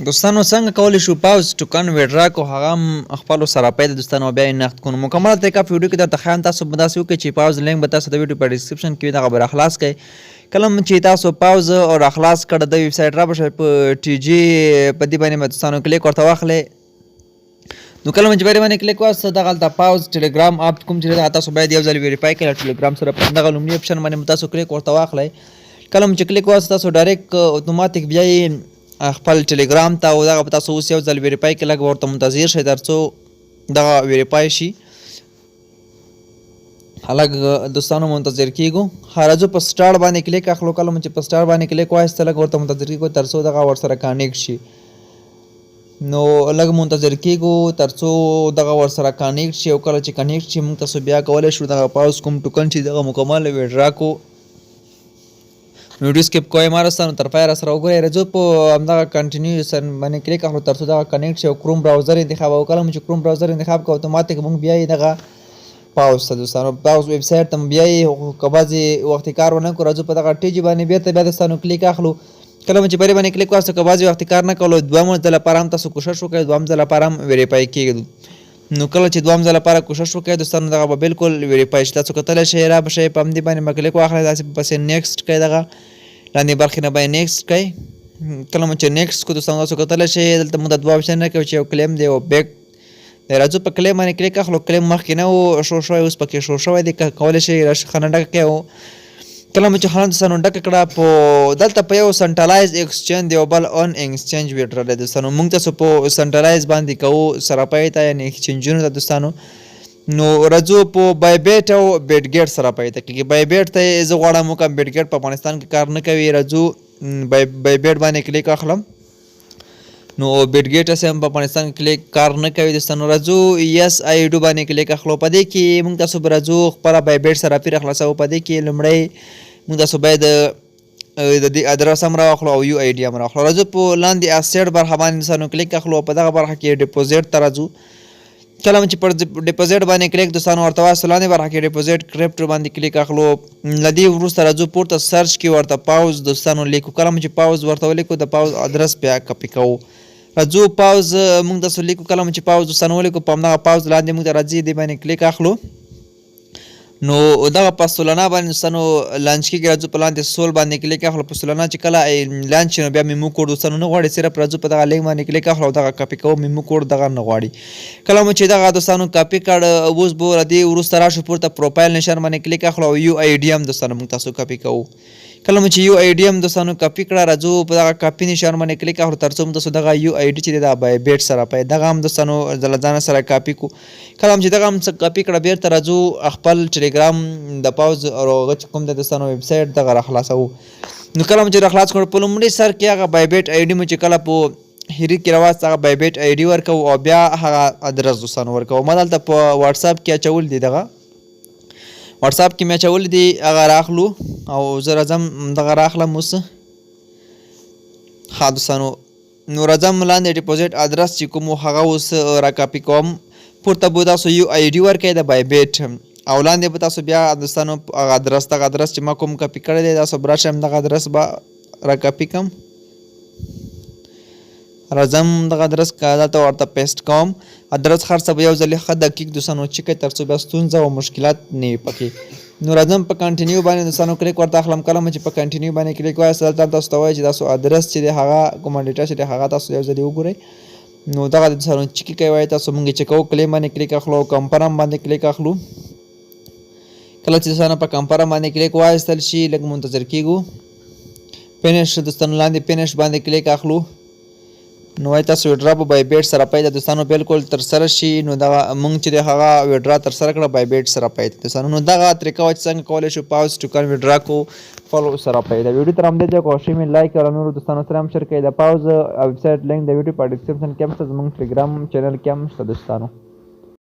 دوستانو څنګه کولی شو پاوز ټوکن ویډرا کو هغه هم خپلو سره پیدا دوستانو بیا یې نقد کړو مکمل طریقه په ویډیو کې درته ښیم تاسو به داسې وکړئ چې پاوز لینک به تاسو د ویډیو په ډسکرپشن کې وي دغه به راخلاص کړئ کله چې تاسو پاوز او راخلاص کړه د ویب سایټ را به په ټي جي په دې باندې به دوستانو کلیک ورته واخلئ نو کله چې باندې کلیک واست دغه هلته پاوز ټیلیګرام اپ کوم چې تاسو باید یو ځل ویریفای کړئ ټیلیګرام سره په دغه لومړي اپشن باندې تاسو کلیک ورته واخلئ کله چې کلیک واست تاسو ډایرکټ اتوماتیک بیا خپل ټیلیګرام ته او دغه به تاسو اوس یو ځل ویریفای کړئ لږ ورته منتظر شئ تر څو دغه ویریفای شي لږ دوستانو منتظر کیږو راځو په سټارټ باندې کلیک اخلو کله چې په سټارټ باندې کلیک وایسته لږ ورته منتظر کیږو تر څو دغه ورسره کانیکټ شي نو لږ منتظر کیږو تر څو دغه ورسره کانیکټ شي او کله چې کانیکټ شي موږ تاسو بیا کولی شو دغه پاوز کوم ټوکن چې دغه مکمل ویډرا کو ویډیو سکیپ کوئ ما راستانو تر پایه راسره وګورئ راځو په همدغه کنټینیو باندې کلیک اخلو تر څو دغه کنیکټ شي او کروم براوزر انتخاب او کله چې کروم براوزر انتخاب کوو اتوماتیک موږ بیا یې دغه پاوز ته دوستانو پاوز ویب سایټ ته بیا یې که بعضې وختې کار ونه کړو راځو په دغه ټي جي باندې بیرته بیا دوستانو کلیک اخلو کله چې بری باندې کلیک واسته که بعضې وختې کار نه کولو دویم ځل لپاره هم تاسو کوشش وکړئ دویم ځل لپاره هم ویریفای کیږي نو کله چې دویم ځل لپاره کوشش وکړئ دوستانو دغه به بالکل ویریفای شي تاسو کتلی شئ را به شئ په همدې باندې به کلیک واخلئ داسې پسې نیکسټ کوئ دغه لاندې برخې نه به یې نیکسټ کوئ کله چې نیکسټ کړو دوستانو تاسو کتلی شئ دلته موږ د دوه اپشن نه کوي چې یو کلیم دی او بیک دی راځو په کلیم باندې کلیک اخلو کلیم مخکې نه و شو شوی اوس پکې شو شوی دی کولی شئ ښه ډکه کړئ او کله چې ښه دوستانو ډکه کړه په دلته په یو سنټرلایز ایکسچینج دی او بل ان ایکسچینج ویډرا دی دوستانو موږ تاسو په سنټرلایز باندې کوو سراپای ته یعنې ایکسچینجونو ته دوستانو نو راځو په بای بیټ او بیټ ګیټ سره پای ته کېږي بای بیټ ته زه غواړم وکړم بیټ ګیټ په افغانستان کې کار نه کوي راځو بای بیټ باندې کلیک اخلم نو بیټ ګیټ هسې هم په افغانستان کې کلیک کار نه کوي دوستانو راځو یس آی ډو باندې کلیک اخلو په دې کې موږ تاسو به راځو خپله بای بیټ سره پیر خلاصوو په دې کې لومړی موږ تاسو باید د دې ادرس هم راواخلو او یو آی ډي هم راواخلو راځو په لاندې اسیډ برخه باندې دوستانو کلیک اخلو په دغه برخه کې ډیپوزیټ ته راځو کله چې پر ډیپوزیټ باندې کلیک دوستانو ورته واسطه لاندې برخه کې ډیپوزیټ کرپټو باندې کلیک اخلو له دې وروسته راځو پورته سرچ کې ورته پاوز دوستانو لیکو کله چې پاوز ورته ولیکو د پاوز ادرس بیا کپي کوو راځو پاوز موږ تاسو لیکو کله چې پاوز دوستانو ولیکو په همدغه پاوز لاندې موږ ته راځي دې باندې کلیک اخلو نو دغه په سولنا باندې دوستانو لانچ کېږي راځو په لاندې سول باندې کلیک اخلو په سولنا چې کله لانچ شي نو بیا میمو کوډ دوستانو نه غواړي صرف راځو په دغه لینک باندې کلیک اخلو دغه کاپي کوو میمو کوډ دغه نه غواړي کله مو چې دغه دوستانو کاپي کړ اوس به له دې وروسته راشو پورته پروفایل نشان باندې کلیک اخلو او یو آی ډي هم دوستانو موږ تاسو کاپي کوو کله چې یو آی ډي هم دوستانو کاپي کړه راځو په دغه کاپي نشان باندې کلیک اخلو تر څو موږ تاسو دغه یو آی ډي چې دی دا بای بیټ سره پای دغه هم دوستانو له ځانه سره کاپي کو کله چې دغه هم کاپي کړه بیرته راځو خپل ټیلیګرام د پاوز او هغه چې کوم د دوستانو ویب سایټ دغه راخلاصوو نو کله چې راخلاص کړو په لومړي سر کې هغه بای بیټ آی ډي مو چې کله په هیري کې راواست هغه بای بیټ آی ډي ورکوو او بیا هغه ادرس دوستانو ورکوو ما دلته په واتساپ کې اچول دي دغه واتساپ کې مې اچولی دي هغه راخلو او زه راځم دغه راخلم اوس ښه دوستانو نو راځم لاندې ډیپوزیټ ادرس چې کوم هغه اوس راکاپي کوم پورته به تاسو یو آی ډي ورکوئ د بای بیټ او لاندې به تاسو بیا دوستانو هغه ادرس دغه ادرس چې ما کوم کاپي کړی دی تاسو به راشم دغه ادرس به راکاپي کړم راځم دغه ادرس دلته ورته پیسټ کوم ادرس هر څه به یو ځل ښه دقیق دوستانو چک کړئ تر څو بیا ستونزه او مشکلات نه وي پکې نو راځم په کنټینیو باندې دوستانو کلیک ورته اخلم کله چې په کنټینیو باندې کلیک وایاست دلته تاسو ته وایي چې تاسو ادرس چې دی هغه کومه ډیټا چې دی هغه تاسو یو ځل وګورئ نو دغه دوستانو چک کوئ وایي تاسو موږ چې کوو کلیم باندې کلیک اخلو کمفرم باندې کلیک اخلو کله چې دوستانو په کمفرم باندې کلیک وایستل شي لږ منتظر کیږو فینش دوستانو لاندې فینش باندې کلیک اخلو نو وایي تاسو ویډرا په بای بیټ سره پای د دوستانو بالکل ترسره شي نو دغه موږ چې دی هغه ویډرا ترسره کړه بای بیټ سره پای دوستانو نو دغه طریقه وه چې څنګه کولی شو پاوز ټوکن ویډرا کو فالو سره پای د ویډیو تر همدې ځای کوشش مې لایک کړه نورو دوستانو سره هم شیر کړئ د پاوز ویب سایټ لینک د ویډیو په ډسکرپشن کې هم شته زموږ ټیلیګرام چینل کې هم شته دوستانو